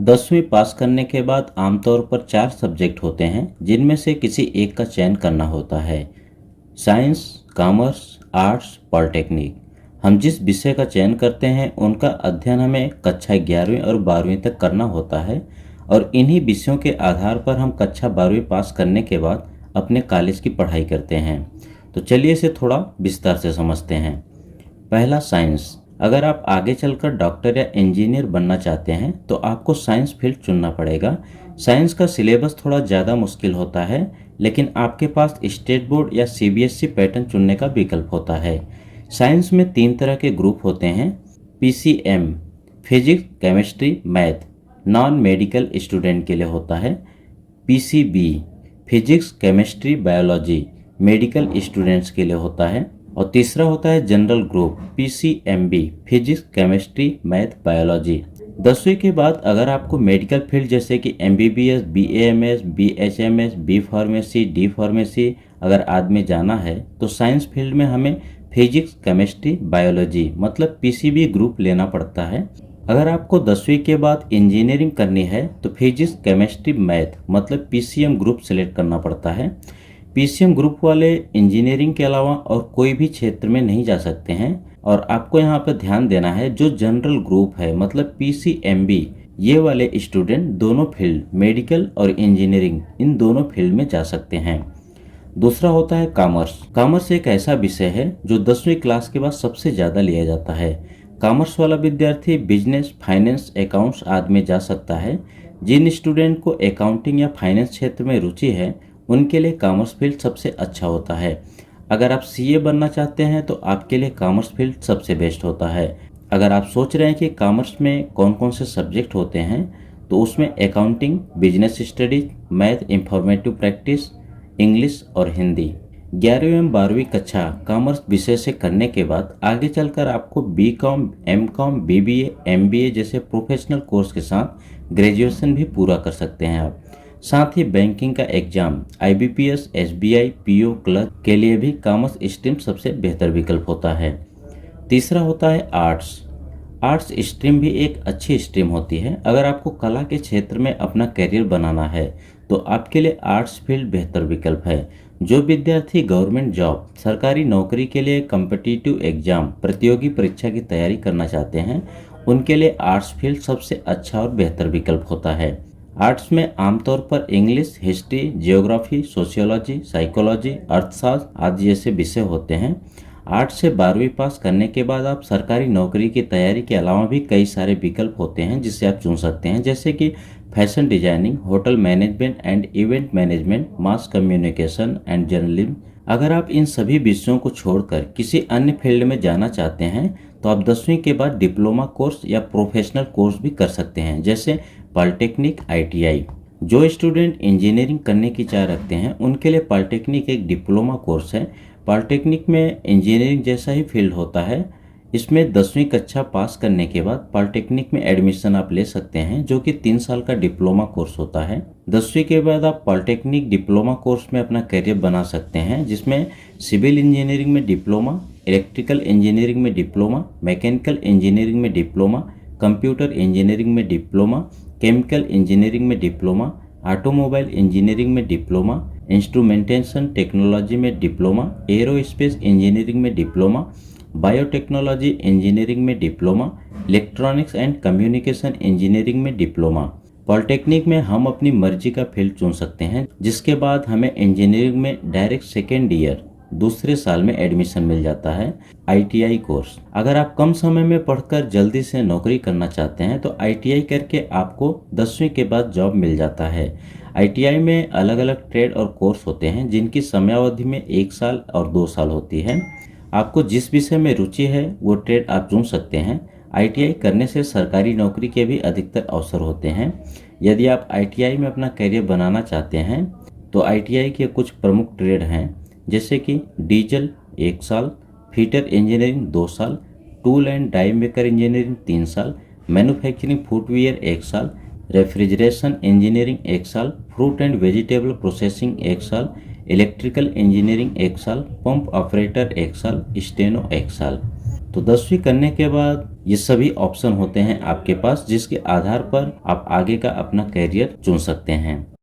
10वीं पास करने के बाद आमतौर पर 4 सब्जेक्ट होते हैं जिनमें से किसी एक का चयन करना होता है। Science, commerce, arts, polytechnic. हम जिस विषय का चयन करते हैं उनका अध्ययन हमें कक्षा 11वीं और 12वीं तक करना होता है और इन्हीं विषयों के आधार पर हम कक्षा 12वीं पास करने के बाद अपने कॉलेज की पढ़ाई करते हैं। तो चलिए इसे थोड़ा विस्तार से समझते हैं। पहला, साइंस। अगर आप आगे चलकर डॉक्टर या इंजीनियर बनना चाहते हैं तो आपको साइंस फील्ड चुनना पड़ेगा। साइंस का सिलेबस थोड़ा ज़्यादा मुश्किल होता है, लेकिन आपके पास स्टेट बोर्ड या सीबीएसई पैटर्न चुनने का विकल्प होता है। साइंस में 3 तरह के ग्रुप होते हैं। PCM, physics, chemistry, math, non medical student के लिए होता है। PCB, physics, chemistry, biology, medical students के लिए होता है। और तीसरा होता है general group, PCMB, physics, chemistry, math, biology. 10वीं के बाद अगर आपको मेडिकल फील्ड जैसे कि MBBS, BAMS, BHMS, B pharmacy, D pharmacy अगर आदि में जाना है तो साइंस फील्ड में हमें फिजिक्स, केमिस्ट्री, बायोलॉजी मतलब पीसीबी ग्रुप लेना पड़ता है। अगर आपको 10वीं के बाद इंजीनियरिंग करनी है तो फिजिक्स, केमिस्ट्री, मैथ मतलब पीसीएम ग्रुप सेलेक्ट करना पड़ता है। पीसीएम ग्रुप वाले इंजीनियरिंग के अलावा और कोई भी क्षेत्र में नहीं जा सकते हैं। और आपको यहाँ पर ध्यान देना है, जो जनरल ग्रुप है मतलब पीसीएमबी, ये वाले स्टूडेंट दोनों फील्ड मेडिकल और इंजीनियरिंग इन दोनों फील्ड में जा सकते हैं। दूसरा होता है कॉमर्स। कॉमर्स एक ऐसा विषय है जो 10वीं क्लास के बाद सबसे ज़्यादा लिया जाता है। कॉमर्स वाला विद्यार्थी बिजनेस, फाइनेंस, अकाउंट्स आदि में जा सकता है। जिन स्टूडेंट को अकाउंटिंग या फाइनेंस क्षेत्र में रुचि है उनके लिए कॉमर्स फील्ड सबसे अच्छा होता है। अगर आप सीए बनना चाहते हैं तो आपके लिए कॉमर्स फील्ड सबसे बेस्ट होता है। अगर आप सोच रहे हैं कि कॉमर्स में कौन कौन से सब्जेक्ट होते हैं तो उसमें accounting, business studies, math, informative practice, English और हिंदी। 11वीं एवं 12वीं कक्षा कॉमर्स विषय से करने के बाद आगे चलकर आपको बीकॉम, एमकॉम, बीबीए, एमबीए जैसे प्रोफेशनल कोर्स के साथ ग्रेजुएशन भी पूरा कर सकते हैं आप। साथ ही बैंकिंग का exam, IBPS, SBI, PO, clerk के लिए भी कॉमर्स स्ट्रीम सबसे बेहतर विकल्प होता है। तीसरा होता है आर्ट्स। आर्ट्स स्ट्रीम भी एक अच्छी स्ट्रीम होती है। अगर आपको कला के क्षेत्र में अपना करियर बनाना है तो आपके लिए आर्ट्स फील्ड बेहतर विकल्प है। जो विद्यार्थी गवर्नमेंट जॉब, सरकारी नौकरी के लिए कॉम्पिटिटिव एग्जाम, प्रतियोगी परीक्षा की तैयारी करना चाहते हैं उनके लिए आर्ट्स फील्ड सबसे अच्छा और बेहतर विकल्प होता है। आर्ट्स में आमतौर पर English, history, geography, sociology, psychology, अर्थशास्त्र आदि जैसे विषय होते हैं। आर्ट्स से 12वीं पास करने के बाद आप सरकारी नौकरी की तैयारी के अलावा भी कई सारे विकल्प होते हैं जिससे आप चुन सकते हैं, जैसे कि fashion designing, hotel management and event management, mass communication and journalism. अगर आप इन सभी विषयों को छोड़कर किसी अन्य फील्ड में जाना चाहते हैं तो आप 10वीं के बाद डिप्लोमा कोर्स या प्रोफेशनल कोर्स भी कर सकते हैं, जैसे पॉलिटेक्निक, आईटीआई। जो स्टूडेंट इंजीनियरिंग करने की चाह रखते हैं उनके लिए पॉलिटेक्निक एक डिप्लोमा कोर्स है। पॉलिटेक्निक में इंजीनियरिंग जैसा ही फील्ड होता है। इसमें 10वीं कक्षा पास करने के बाद पॉलिटेक्निक में एडमिशन आप ले सकते हैं, जो कि 3 साल का डिप्लोमा कोर्स होता है। 10वीं के बाद आप पॉलिटेक्निक डिप्लोमा कोर्स में अपना करियर बना सकते हैं, जिसमें सिविल इंजीनियरिंग में डिप्लोमा, इलेक्ट्रिकल इंजीनियरिंग में डिप्लोमा, मैकेनिकल इंजीनियरिंग में डिप्लोमा, कंप्यूटर इंजीनियरिंग में डिप्लोमा, केमिकल इंजीनियरिंग में डिप्लोमा, ऑटोमोबाइल इंजीनियरिंग में डिप्लोमा, इंस्ट्रूमेंटेशन टेक्नोलॉजी में डिप्लोमा, एरोस्पेस इंजीनियरिंग में डिप्लोमा, बायोटेक्नोलॉजी इंजीनियरिंग में diploma, electronics and communication engineering में डिप्लोमा। पॉलिटेक्निक में हम अपनी मर्जी का फील्ड चुन सकते हैं, जिसके बाद हमें इंजीनियरिंग में डायरेक्ट सेकेंड ईयर दूसरे साल में एडमिशन मिल जाता है। आईटीआई कोर्स, अगर आप कम समय में पढ़कर जल्दी से नौकरी करना चाहते हैं तो आईटीआई करके आपको 10वीं के बाद जॉब मिल जाता है। आईटीआई में अलग अलग ट्रेड और कोर्स होते हैं जिनकी समयावधि में 1 साल और 2 साल होती है। आपको जिस विषय में रुचि है वो ट्रेड आप चुन सकते हैं। आईटीआई करने से सरकारी नौकरी के भी अधिकतर अवसर होते हैं। यदि आप आईटीआई में अपना करियर बनाना चाहते हैं तो आईटीआई के कुछ प्रमुख ट्रेड हैं, जैसे कि डीजल 1 साल, फीटर इंजीनियरिंग 2 साल, tool and die maker engineering 3 साल, मैन्युफैक्चरिंग फुटवियर 1 साल, रेफ्रिजरेशन इंजीनियरिंग 1 साल, फ्रूट एंड वेजिटेबल प्रोसेसिंग 1 साल, इलेक्ट्रिकल इंजीनियरिंग 1 साल, पंप ऑपरेटर 1 साल, स्टेनो 1 साल। तो 10वीं करने के बाद ये सभी ऑप्शन होते हैं आपके पास, जिसके आधार पर आप आगे का अपना कैरियर चुन सकते हैं।